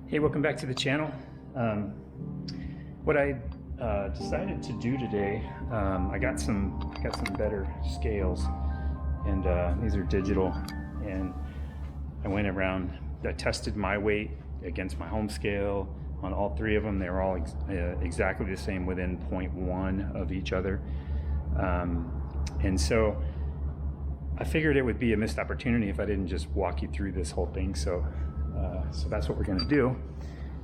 Hey, welcome back to the channel. What I decided to do today, I got some better scales, and these are digital, and I went around, I tested my weight against my home scale on all three of them. They were all exactly the same, within 0.1 of each other, and so I figured it would be a missed opportunity if I didn't just walk you through this whole thing. So that's what we're going to do.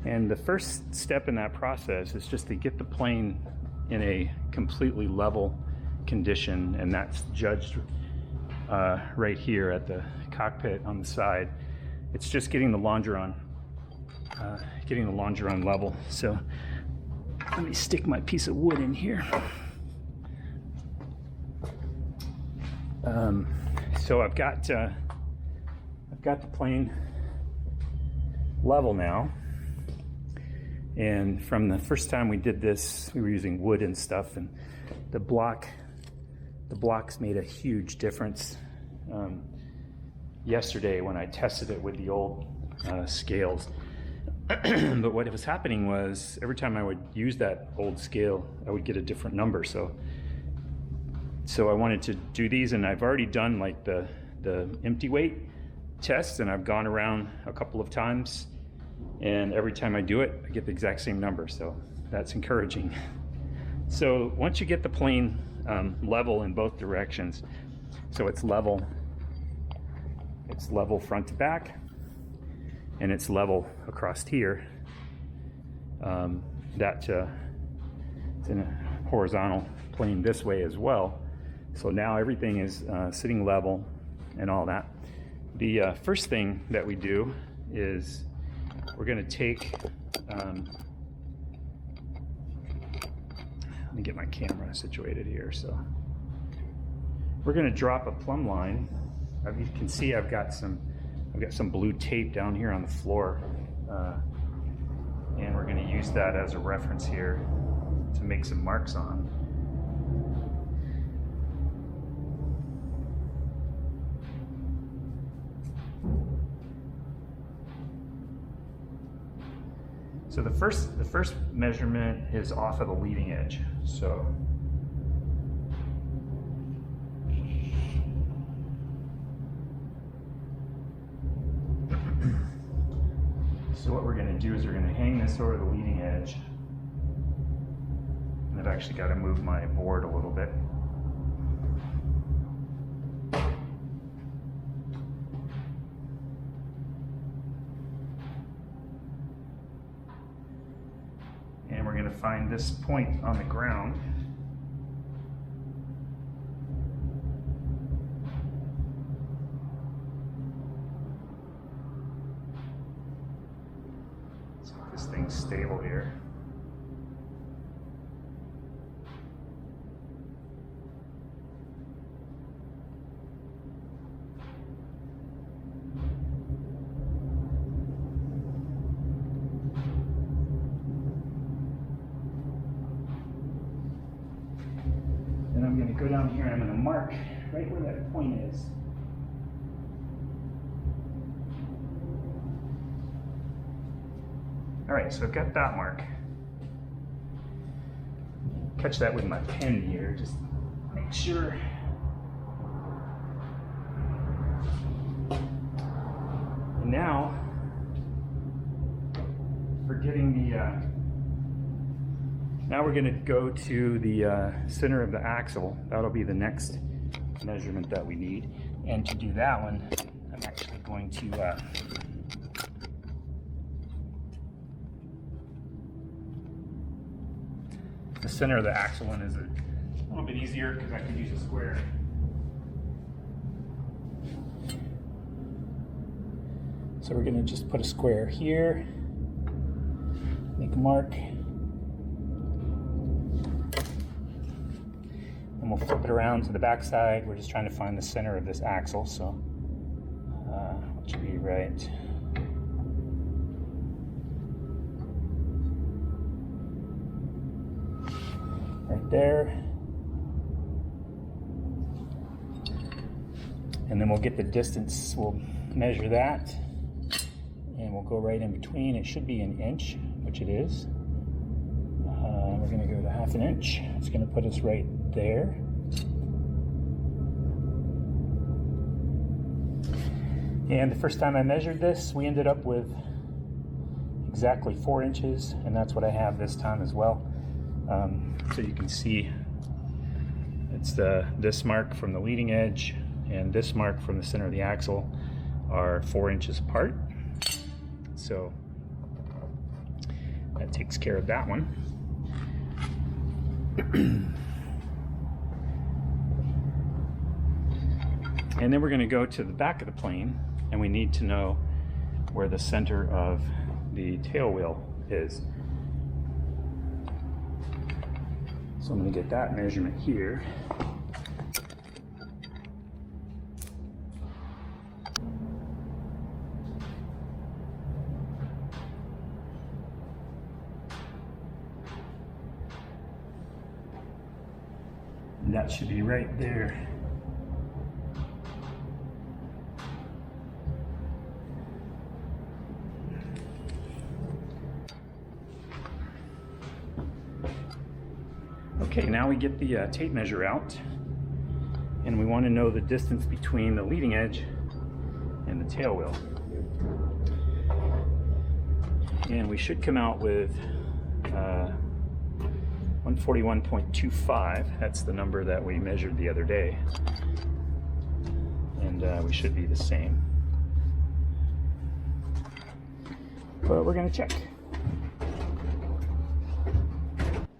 And the first step in that process is just to get the plane in a completely level condition, and that's judged right here at the cockpit on the side. It's just getting the longeron level. So let me stick my piece of wood in here. So I've got the plane level now, and from the first time we did this, we were using wood and stuff, and the blocks made a huge difference. Yesterday when I tested it with the old scales, but what was happening was every time I would use that old scale, I would get a different number. So I wanted to do these, and I've already done like the empty weight tests, and I've gone around a couple of times, and every time I do it, I get the exact same number. So that's encouraging. So once you get the plane level in both directions, so it's level front to back, and it's level across here, it's in a horizontal plane this way as well. So now everything is sitting level and all that. The first thing that we do is we're going to take, let me get my camera situated here. So we're going to drop a plumb line. You can see I've got some blue tape down here on the floor, and we're going to use that as a reference here to make some marks on. So the first measurement is off of the leading edge. So what we're going to do is we're going to hang this over the leading edge. And I've actually got to move my board a little bit. And we're going to find this point on the ground. Let's get this thing stable here. And I'm going to go down here and I'm going to mark right where that point is. All right, so I've got that mark. Catch that with my pen here, just make sure. And now, for getting the now we're going to go to the center of the axle. That'll be the next measurement that we need. And to do that one, I'm actually going to the center of the axle one is a little bit easier because I can use a square. So we're going to just put a square here, make a mark. And we'll flip it around to the back side. We're just trying to find the center of this axle, so it should be right. Right there. And then we'll get the distance, we'll measure that. and we'll go right in between. It should be an inch, which it is. We're going to go to 1/2 inch. It's going to put us right there. And the first time I measured this, we ended up with exactly 4 inches, and that's what I have this time as well. So you can see it's this mark from the leading edge and this mark from the center of the axle are 4 inches apart. So that takes care of that one. And then we're going to go to the back of the plane, and we need to know where the center of the tail wheel is. So I'm going to get that measurement here. And that should be right there. Okay, now we get the tape measure out, and we want to know the distance between the leading edge and the tail wheel. And we should come out with 141.25. That's the number that we measured the other day. And we should be the same. But we're going to check.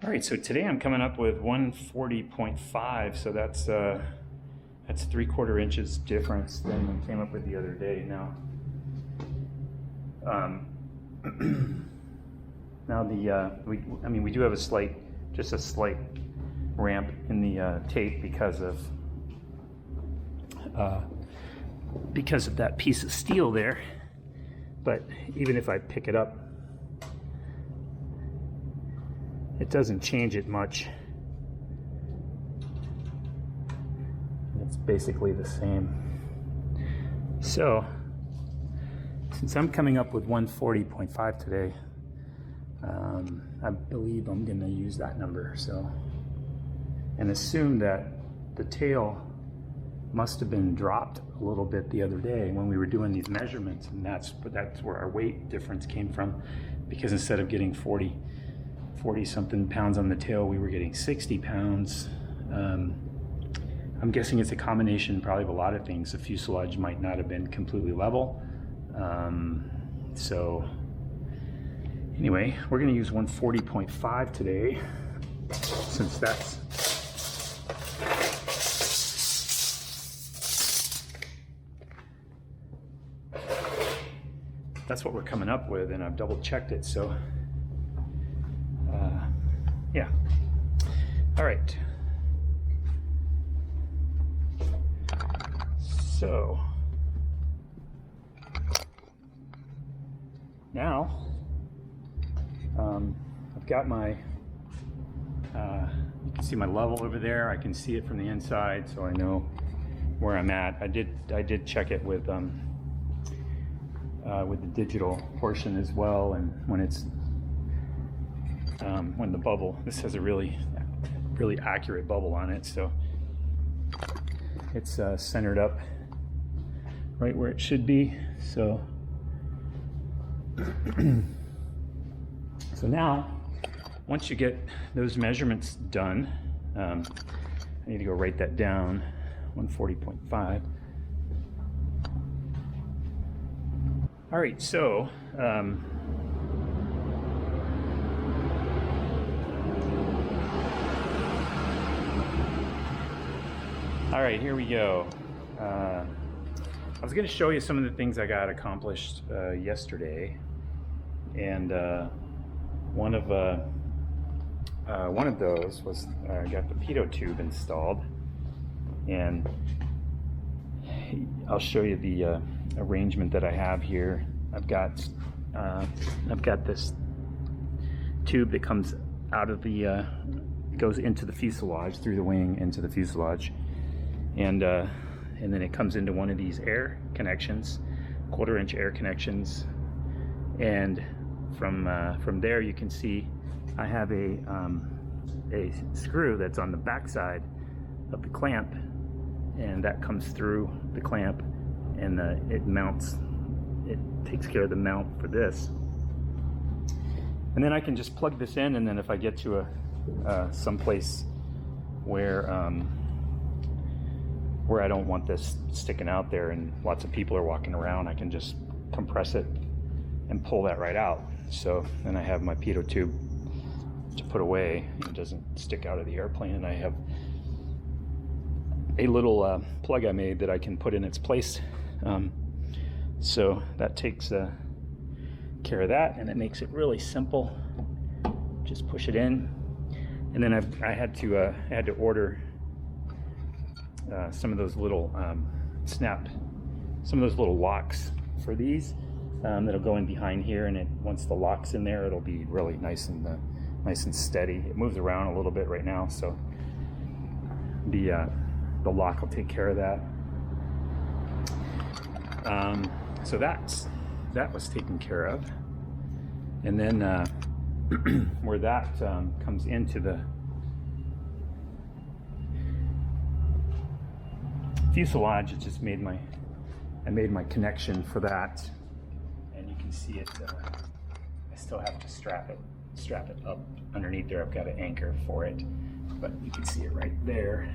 All right, so today I'm coming up with 140.5, so that's 3/4 inches difference than we came up with the other day. Now, we do have just a slight ramp in the tape because of that piece of steel there. But even if I pick it up, it doesn't change it much. It's basically the same. So, since I'm coming up with 140.5 today, I believe I'm going to use that number. So, and assume that the tail must have been dropped a little bit the other day when we were doing these measurements, and that's where our weight difference came from, because instead of getting 40 something pounds on the tail, we were getting 60 pounds. I'm guessing it's a combination probably of a lot of things. The fuselage might not have been completely level. So anyway, we're going to use 140.5 today, since that's what we're coming up with, and I've double checked it. So yeah. All right. So now I've got my you can see my level over there. I can see it from the inside, so I know where I'm at. I did check it with the digital portion as well, and when the bubble, this has a really accurate bubble on it, so it's centered up right where it should be. So so now, once you get those measurements done, I need to go write that down, 140.5. All right, so all right, here we go. I was going to show you some of the things I got accomplished yesterday, and one of those was I got the pitot tube installed, and I'll show you the arrangement that I have here. I've got this tube that comes out of the goes into the fuselage, through the wing into the fuselage. And then it comes into one of these air connections, 1/4 inch air connections, And from there you can see I have a screw that's on the back side of the clamp, and that comes through the clamp, and it mounts, it takes care of the mount for this. And then I can just plug this in, and then if I get to someplace where I don't want this sticking out there and lots of people are walking around, I can just compress it and pull that right out. So then I have my pitot tube to put away. It doesn't stick out of the airplane, and I have a little plug I made that I can put in its place. So that takes care of that, and it makes it really simple. Just push it in, and then I had to order some of those little some of those little locks for these that'll go in behind here, and once the lock's in there, it'll be really nice and steady. It moves around a little bit right now, so the lock will take care of that. So that was taken care of, and then where that comes into the fuselage, it just I made my connection for that, and you can see it. I still have to strap it up underneath there. I've got an anchor for it, but you can see it right there,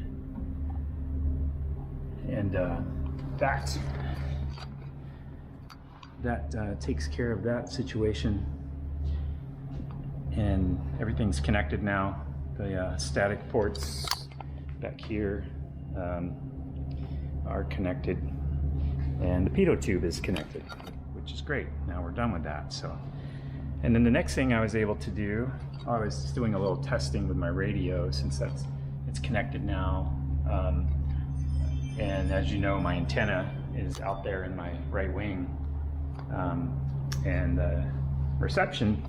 and that takes care of that situation, and everything's connected now. The static ports back here are connected, and the pitot tube is connected, which is great. Now we're done with that. So, and then the next thing I was able to do, I was doing a little testing with my radio, since it's connected now, and as you know, my antenna is out there in my right wing, and the reception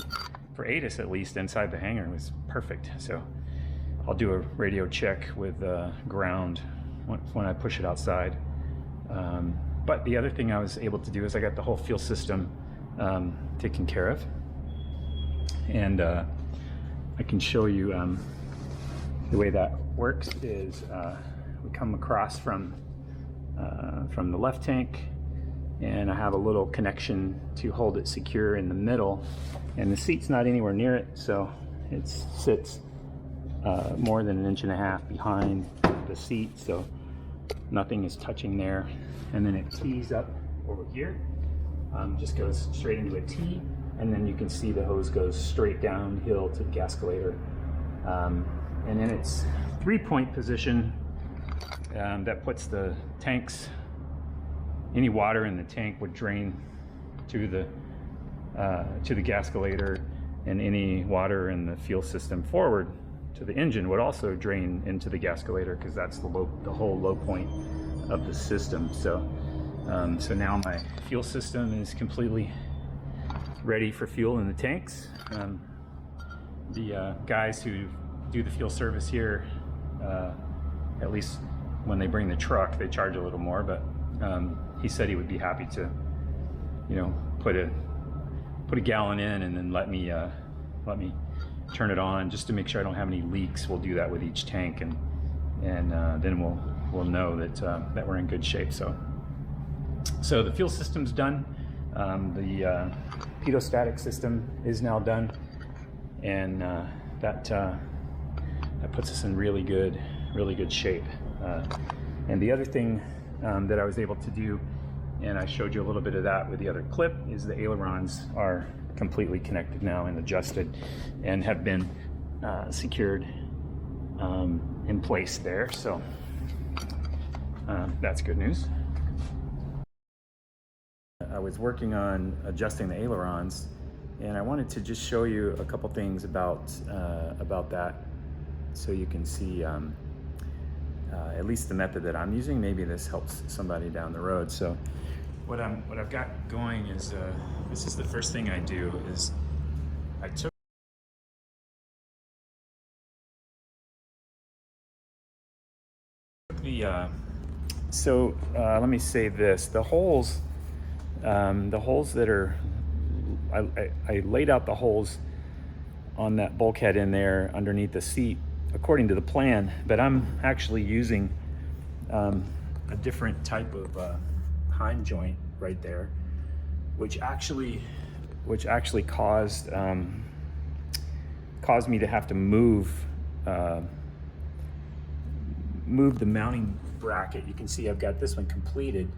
for ATIS, at least inside the hangar, was perfect. So I'll do a radio check with ground when I push it outside. But the other thing I was able to do is I got the whole fuel system taken care of, and I can show you the way that works. Is we come across from the left tank, and I have a little connection to hold it secure in the middle, and the seat's not anywhere near it, so it sits more than 1.5 inches behind the seat, so nothing is touching there. And then it tees up over here, just goes straight into a T, and then you can see the hose goes straight downhill to the gascolator, and then it's 3-point position. That puts the tanks, any water in the tank would drain to the gascolator, and any water in the fuel system forward to the engine would also drain into the gascolator, because that's the whole low point of the system. So so now my fuel system is completely ready for fuel in the tanks. The guys who do the fuel service here, at least when they bring the truck, they charge a little more, but he said he would be happy to, put a gallon in and then let me turn it on just to make sure I don't have any leaks. We'll do that with each tank, and then we'll know that we're in good shape. So the fuel system's done. The pitot-static system is now done, and that puts us in really good shape. And the other thing that I was able to do, and I showed you a little bit of that with the other clip, is the ailerons are completely connected now and adjusted, and have been secured in place there. So that's good news. I was working on adjusting the ailerons, and I wanted to just show you a couple things about that, so you can see at least the method that I'm using. Maybe this helps somebody down the road. So what I've got going is this is the first thing I do is I took the let me say this: the holes that are I laid out the holes on that bulkhead in there underneath the seat according to the plan, but I'm actually using a different type of hind joint right there, which actually caused me to have to move the mounting bracket. You can see I've got this one completed,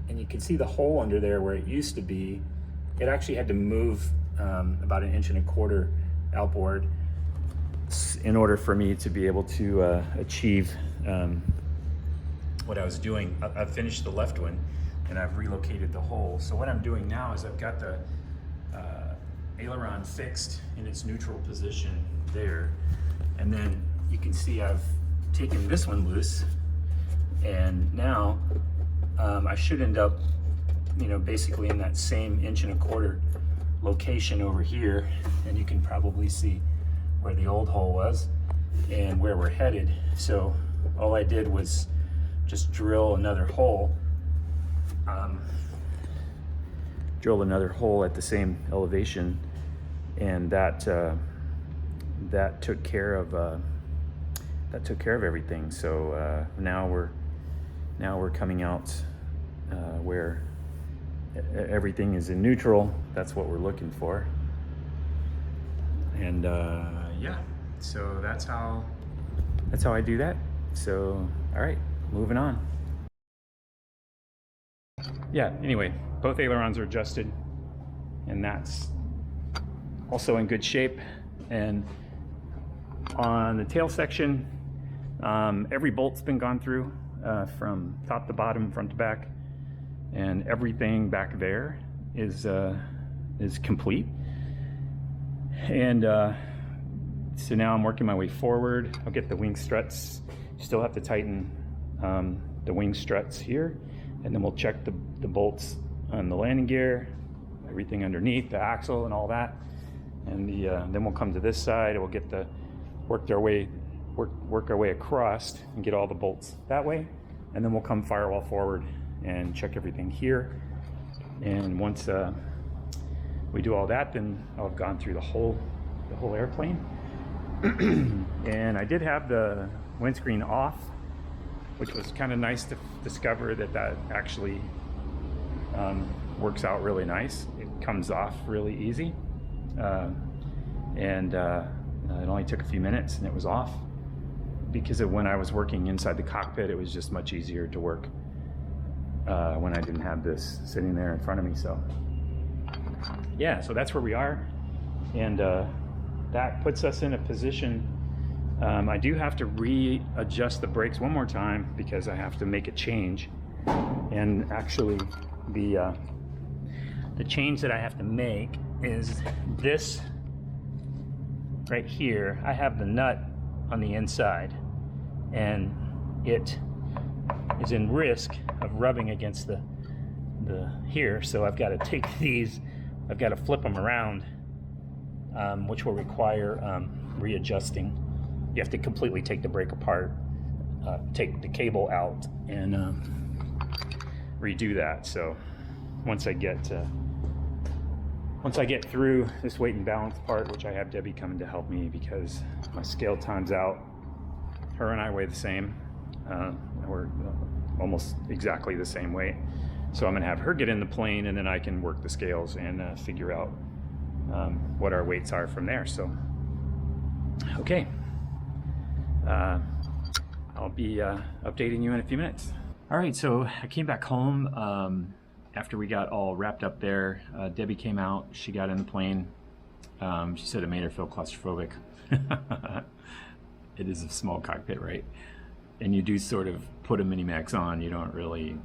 and you can see the hole under there where it used to be. It actually had to move about 1.25 inches outboard in order for me to be able to achieve what I was doing. I've finished the left one and I've relocated the hole. So what I'm doing now is I've got the aileron fixed in its neutral position there, and then you can see I've taken this one loose, and now I should end up, you know, basically in that same 1.25 inch location over here, and you can probably see where the old hole was and where we're headed. So all I did was just drill another hole at the same elevation, and that took care of everything. So now we're coming out where everything is in neutral. That's what we're looking for. And yeah, so that's how I do that. So all right, moving on. Yeah, anyway, both ailerons are adjusted, and that's also in good shape. And on the tail section, every bolt's been gone through from top to bottom, front to back, and everything back there is complete. And so now I'm working my way forward. I'll get the wing struts. Still have to tighten the wing struts here, and then we'll check the bolts on the landing gear, everything underneath, the axle and all that. And then we'll come to this side, and we'll get work our way across and get all the bolts that way. And then we'll come firewall forward and check everything here. And once we do all that, then I'll have gone through the whole airplane. And I did have the windscreen off, which was kind of nice to discover that actually works out really nice. It comes off really easy, and it only took a few minutes and it was off. Because of when I was working inside the cockpit, it was just much easier to work when I didn't have this sitting there in front of me. So yeah, so that's where we are, and that puts us in a position. I do have to readjust the brakes one more time because I have to make a change. And actually the change that I have to make is this right here. I have the nut on the inside, and it is in risk of rubbing against the here. So I've got to take these, I've got to flip them around, which will require readjusting. You have to completely take the brake apart, take the cable out, and redo that. So once I get through this weight and balance part, which I have Debbie coming to help me because my scale time's out. Her and I weigh the same. We're almost exactly the same weight. So I'm gonna have her get in the plane, and then I can work the scales and figure out what our weights are from there. So, okay. I'll be updating you in a few minutes. All right, so I came back home after we got all wrapped up there. Debbie came out, she got in the plane. She said it made her feel claustrophobic. It is a small cockpit, right? And you do sort of put a Minimax on, you don't really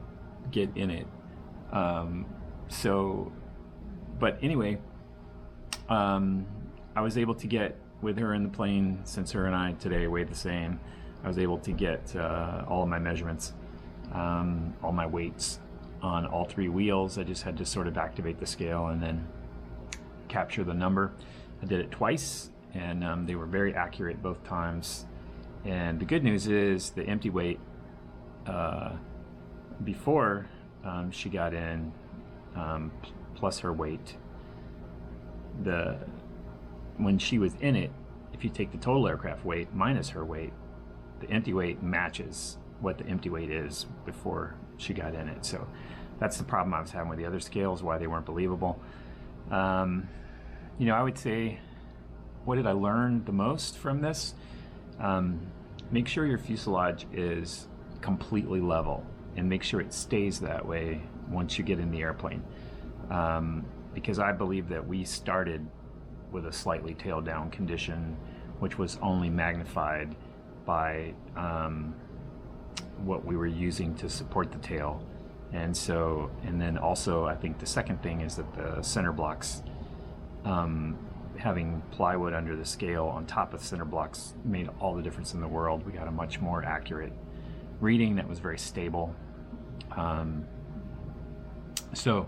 get in it. But anyway, I was able to get with her in the plane, since her and I today weighed the same. I was able to get all of my measurements, all my weights on all three wheels. I just had to sort of activate the scale and then capture the number. I did it twice, and they were very accurate both times. And the good news is the empty weight before she got in, plus her weight, when she was in it, if you take the total aircraft weight minus her weight, the empty weight matches what the empty weight is before she got in it. So that's the problem I was having with the other scales, why they weren't believable. You know, I would say, what did I learn the most from this? Make sure your fuselage is completely level, and make sure it stays that way once you get in the airplane. Because I believe that we started with a slightly tail down condition, which was only magnified by what we were using to support the tail. And then also I think the second thing is that the center blocks, having plywood under the scale on top of center blocks made all the difference in the world. We got a much more accurate reading that was very stable. So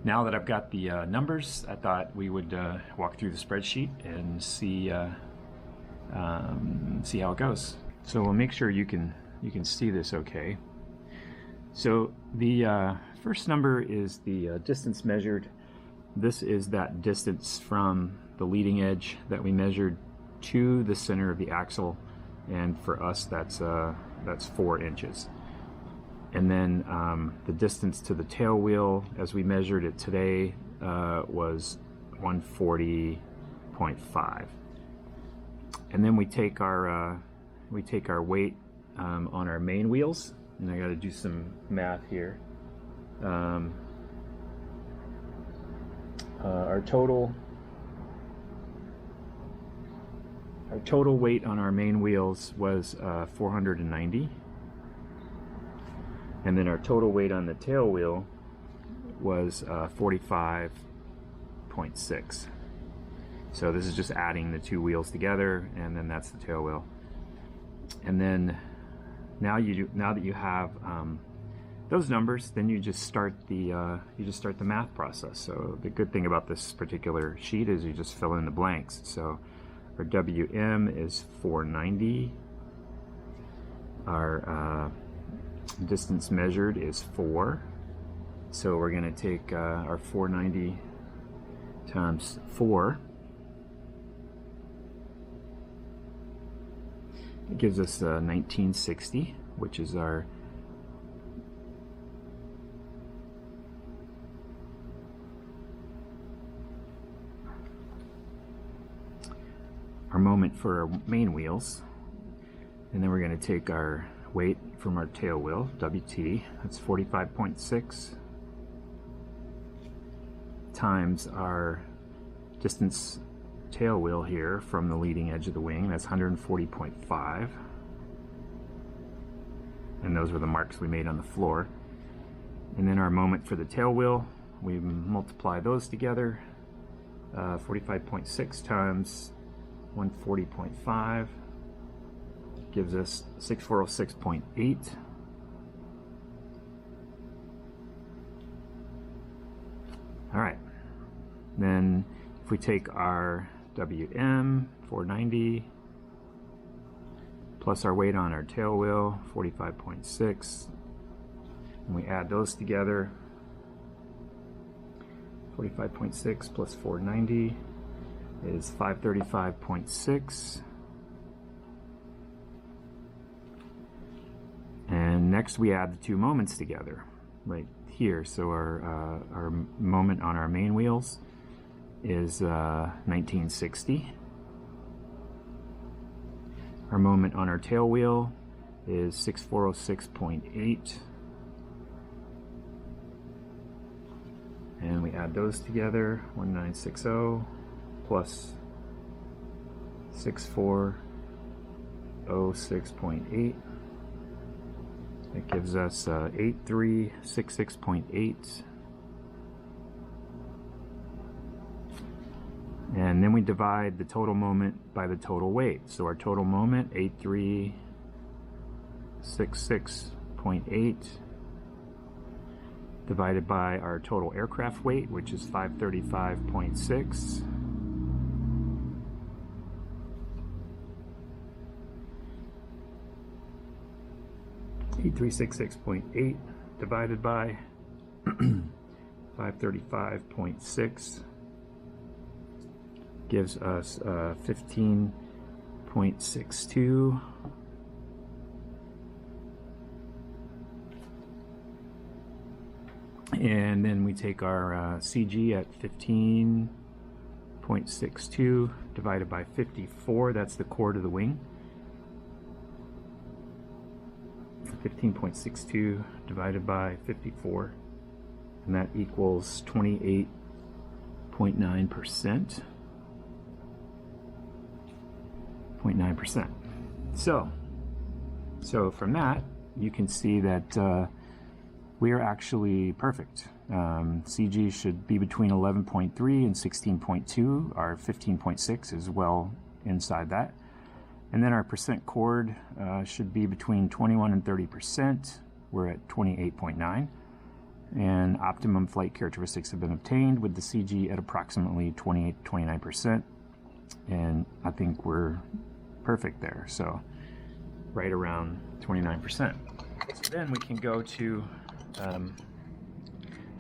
now that I've got the numbers, I thought we would walk through the spreadsheet and see how it goes. So we'll make sure you can see this okay. So the first number is the distance measured. This is that distance from the leading edge that we measured to the center of the axle, and for us that's 4 inches. And then the distance to the tail wheel, as we measured it today, was 140.5. And then we take our weight on our main wheels, and I got to do some math here. Our total weight on our main wheels was 490. And then our total weight on the tail wheel was 45.6. So this is just adding the 2 wheels together, and then that's the tail wheel. And then now that you have those numbers, then you just start the math process. So the good thing about this particular sheet is you just fill in the blanks. So our WM is 490. Our distance measured is 4. So we're going to take our 490 times 4. It gives us 1960, which is our moment for our main wheels. And then we're going to take our weight from our tail wheel, WT, that's 45.6, times our distance tail wheel here from the leading edge of the wing, that's 140.5. And those were the marks we made on the floor. And then our moment for the tail wheel, we multiply those together, 45.6 times 140.5 gives us 6406.8. All right, then if we take our WM 490 plus our weight on our tail wheel 45.6, and we add those together, 45.6 plus 490 is 535.6. And next we add the 2 moments together right here. So our moment on our main wheels is 1960. Our moment on our tail wheel is 6406.8. And we add those together, 1960 plus 6406.8. That gives us 8366.8. And then we divide the total moment by the total weight. So our total moment, 8366.8, divided by our total aircraft weight, which is 535.6. .8 divided by 535.6. gives us 15.62. And then we take our CG at 15.62 divided by 54. That's the chord of the wing. 15.62 divided by 54, and that equals 28.9%. 0.9%. So from that, you can see that we are actually perfect. CG should be between 11.3 and 16.2. Our 15.6 is well inside that. And then our percent chord should be between 21 and 30%. We're at 28.9. And optimum flight characteristics have been obtained with the CG at approximately 28-29%. And I think we're perfect there. So right around 29%. So then we can go to,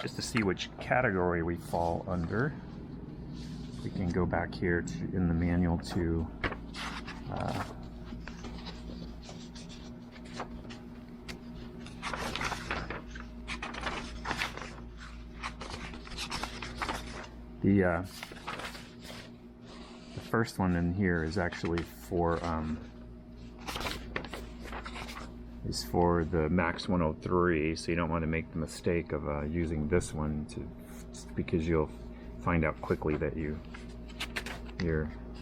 just to see which category we fall under, we can go back here to, in the manual to the first one in here is actually for the Max 103, so you don't want to make the mistake of using this one because you'll find out quickly that you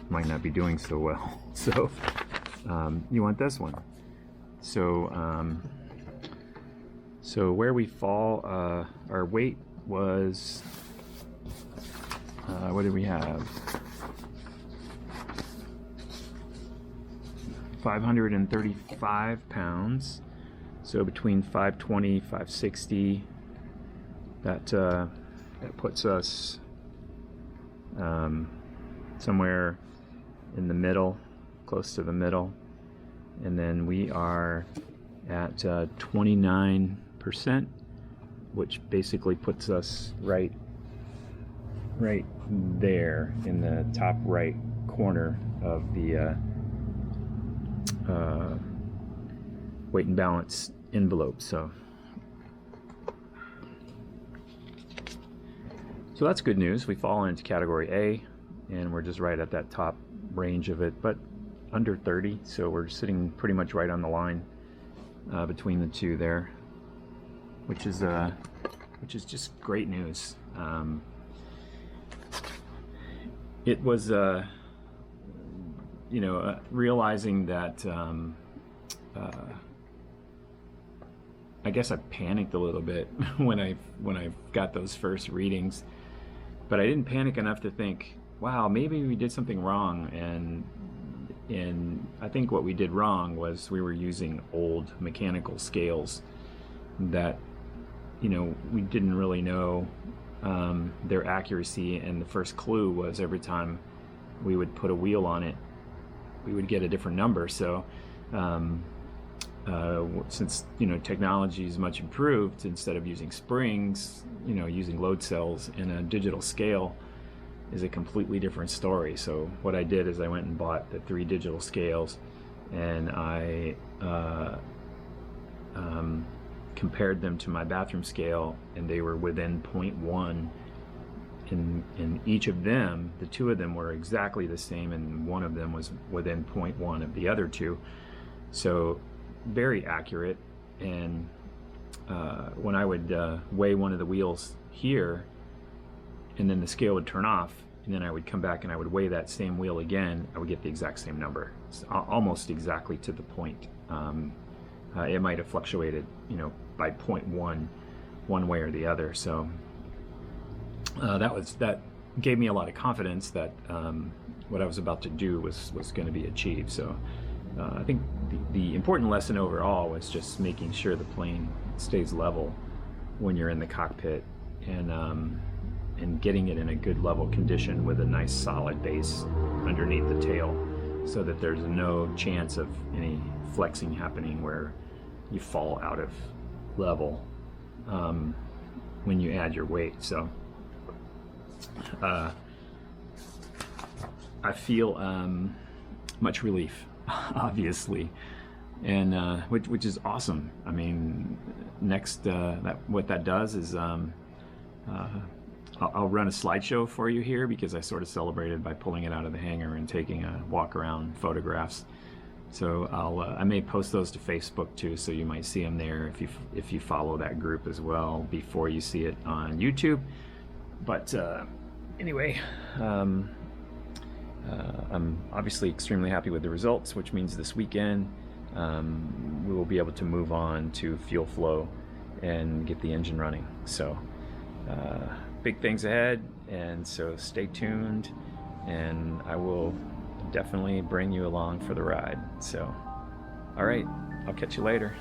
might not be doing so well. So you want this one. So where we fall, our weight was what did we have? 535 pounds. So between 520, 560. That puts us somewhere in the middle, close to the middle. And then we are at 29%, which basically puts us right there in the top right corner of the weight and balance envelope. So that's good news. We fall into category A, and we're just right at that top range of it, but under 30. So we're sitting pretty much right on the line between the two there, which is just great news. It was realizing that I guess I panicked a little bit when I got those first readings, but I didn't panic enough to think, wow, maybe we did something wrong. And I think what we did wrong was we were using old mechanical scales that we didn't really know their accuracy, and the first clue was every time we would put a wheel on it, we would get a different number. So since technology is much improved, instead of using springs, using load cells in a digital scale is a completely different story. So what I did is I went and bought the 3 digital scales, and I compared them to my bathroom scale, and they were within 0.1. In each of them, the 2 of them were exactly the same, and one of them was within 0.1 of the other 2. So very accurate. And when I would weigh one of the wheels here, and then the scale would turn off, and then I would come back and I would weigh that same wheel again, I would get the exact same number. It's almost exactly to the point. It might have fluctuated, by 0.1 one way or the other. So that gave me a lot of confidence that what I was about to do was going to be achieved. So I think the important lesson overall was just making sure the plane stays level when you're in the cockpit, and getting it in a good level condition with a nice solid base underneath the tail, so that there's no chance of any flexing happening where you fall out of level when you add your weight. So I feel much relief, obviously, and which is awesome. I mean, next what that does is I'll run a slideshow for you here, because I sort of celebrated by pulling it out of the hangar and taking a walk around photographs. So I may post those to Facebook too, so you might see them there if you follow that group as well before you see it on YouTube. But anyway, I'm obviously extremely happy with the results, which means this weekend we will be able to move on to fuel flow and get the engine running. So big things ahead, and so stay tuned, and I will definitely bring you along for the ride. So all right, I'll catch you later.